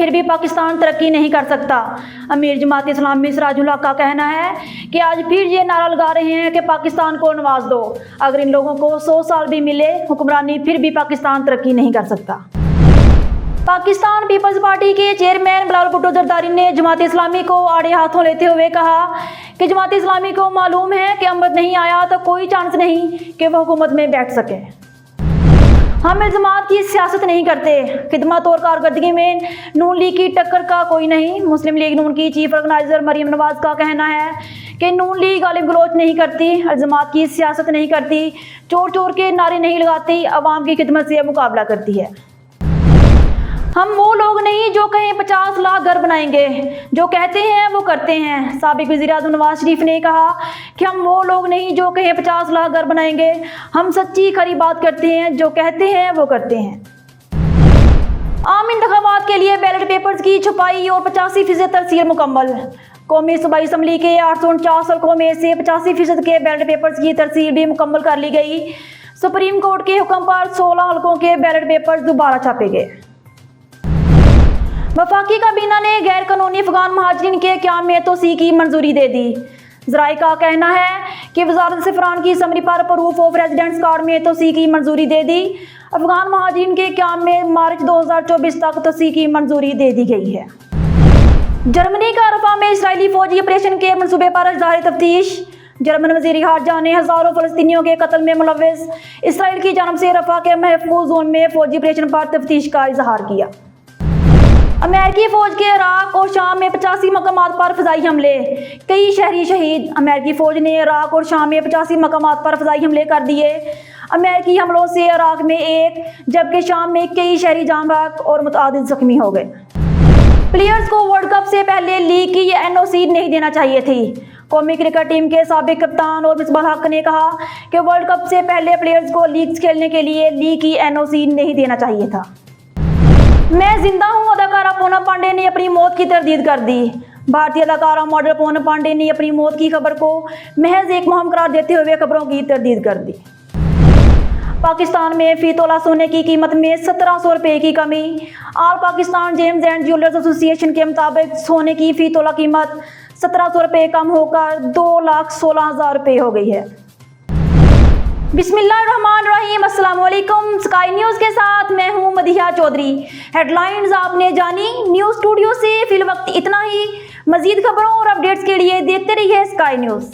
फिर भी पाकिस्तान तरक्की नहीं कर सकता। अमीर जमात इस्लामी सिराजुल हक का कहना है कि आज फिर ये नारा लगा रहे हैं कि पाकिस्तान को नवाज दो। अगर इन लोगों को 100 साल भी मिले हुक्मरानी, फिर भी पाकिस्तान तरक्की नहीं कर सकता। पाकिस्तान पीपल्स पार्टी के चेयरमैन बिलावल भुट्टो जरदारी ने जमात इस्लामी को आड़े हाथों लेते हुए कहा कि जमात इस्लामी को मालूम है कि अमृत नहीं आया तो कोई चांस नहीं कि वह हुकूमत में बैठ सके। हम इल्ज़ामात की सियासत नहीं करते। खिदमत और कारकर्दगी में नून लीग की टक्कर का कोई नहीं। मुस्लिम लीग नून की चीफ ऑर्गेनाइजर मरियम नवाज का कहना है कि नून लीग गालिब गलोच नहीं करती, इल्ज़ामात की सियासत नहीं करती, चोर चोर के नारे नहीं लगाती, अवाम की खिदमत से मुकाबला करती है। हम वो लोग नहीं जो कहें 50 लाख घर बनाएंगे, जो कहते हैं वो करते हैं। साबिक वज़ीर-ए-आज़म नवाज शरीफ ने कहा कि हम वो लोग नहीं जो कहें 50 लाख घर बनाएंगे, हम सच्ची खरी बात करते हैं, जो कहते हैं वो करते हैं। आम इंतखाबात के लिए बैलेट पेपर्स की छपाई और 85% तरसील मुकम्मल। कौमी सूबाई असम्बली के 849 हल्कों में से 85% के बैलेट पेपर्स की तरसील भी मुकम्मल कर ली गई। सुप्रीम कोर्ट के हुक्म पर 16 हल्कों के बैलेट पेपर्स दोबारा छापे गए। वफाकी काबीना ने गैर कानूनी अफगान महाजरीन के क़याम में तोसी की मंजूरी दे दी। ज़राए का कहना है कि वज़ारत सिफ़रान की समरी पर प्रूफ ऑफ रेजिडेंस कार्ड में तोसी की मंजूरी दे दी। अफगान महाजरीन के क़याम में मार्च 2024 तक तोसी की मंजूरी दे दी गई है। जर्मनी का रफ़ा में इसराइली फौजी ऑपरेशन के मनसूबे पर जारी तफ्तीश। जर्मन वज़ीर खारजा ने हज़ारों फ़लस्तीनियों के कत्ल में मुलव्वस इसराइल की जानब से रफ़ा के महफूज जोन में फौजी ऑपरेशन पर तफ्तीश का इजहार किया। अमेरिकी फौज के इराक और शाम में 85 मकामात पर फ़ज़ाई हमले, कई शहरी शहीद। अमेरिकी फौज ने इराक और शाम में 85 मकामात पर फ़ज़ाई हमले कर दिए। अमेरिकी हमलों से इराक में एक जबकि शाम में कई शहरी जान बहक और मुतअद्दिद ज़ख्मी हो गए। प्लेयर्स को वर्ल्ड कप से पहले लीग की एनओसी नहीं देना चाहिए थी। कौमी क्रिकेट टीम के साबिक कप्तान और मिसबाह हक ने कहा कि वर्ल्ड कप से पहले प्लेयर्स को लीग खेलने के लिए लीग की एनओसी नहीं देना चाहिए था। मैं जिंदा हूँ अदाकारा पूनम पांडे ने अपनी मौत की तरदीद कर दी। भारतीय अदाकारा मॉडल पूनम पांडे ने अपनी मौत की खबर को महज एक मुहिम करार देते हुए खबरों की तरदीद कर दी। पाकिस्तान में फी तोला सोने की कीमत में 1700 रुपये की कमी। All Pakistan James and jewellers association के मुताबिक सोने की फी तोला कीमत 1700 रुपये कम होकर 2,16,000 रुपये हो गई है। बिस्मिल्लाहिर्रहमानिर्रहीम, अस्सलाम वालेकुम। स्काई न्यूज़ के साथ मैं हूं मदीहा चौधरी। हेडलाइंस आपने जानी। न्यूज़ स्टूडियो से फिल वक्त इतना ही। मजीद खबरों और अपडेट्स के लिए देखते रहिए स्काई न्यूज़।